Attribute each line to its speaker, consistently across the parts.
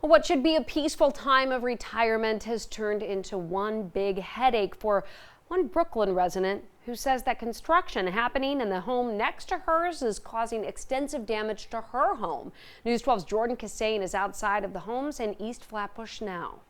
Speaker 1: What should be a peaceful time of retirement has turned into one big headache for one Brooklyn resident who says that construction happening in the home next to hers is causing extensive damage to her home. News 12's Jordan Cassane is outside of the homes in East Flatbush now.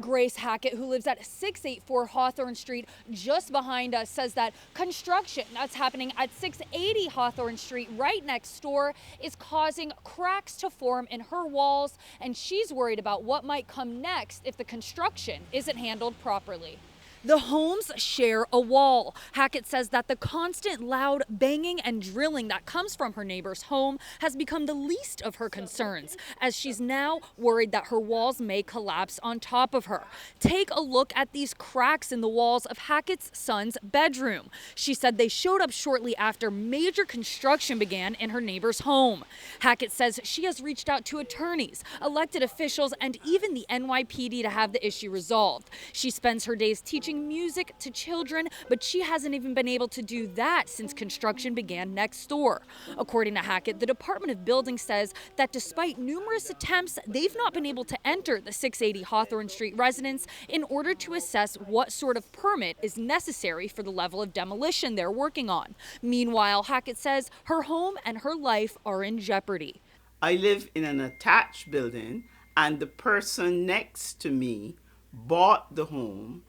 Speaker 2: Grace Hackett, who lives at 684 Hawthorne Street just behind us, says that construction that's happening at 680 Hawthorne Street right next door is causing cracks to form in her walls, and she's worried about what might come next if the construction isn't handled properly. The homes share a wall. Hackett says that the constant loud banging and drilling that comes from her neighbor's home has become the least of her concerns, as she's now worried that her walls may collapse on top of her. Take a look at these cracks in the walls of Hackett's son's bedroom. She said they showed up shortly after major construction began in her neighbor's home. Hackett says she has reached out to attorneys, elected officials, and even the NYPD to have the issue resolved. She spends her days teaching music to children, but she hasn't even been able to do that since construction began next door. According to Hackett, the Department of Building says that despite numerous attempts, they've not been able to enter the 680 Hawthorne Street residence in order to assess what sort of permit is necessary for the level of demolition they're working on. Meanwhile, Hackett says her home and her life are in jeopardy.
Speaker 3: I live in an attached building, and the person next to me bought the home,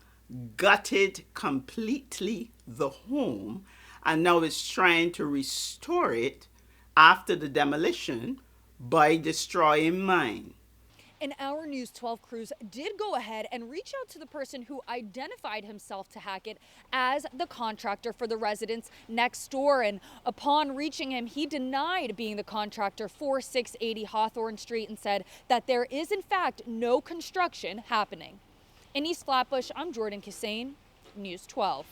Speaker 3: gutted completely the home, and now is trying to restore it after the demolition by destroying mine.
Speaker 2: And our News 12 crews did go ahead and reach out to the person who identified himself to Hackett as the contractor for the residence next door. And upon reaching him, he denied being the contractor for 680 Hawthorne Street and said that there is in fact no construction happening. In East Flatbush, I'm Jordan Cassane, News 12.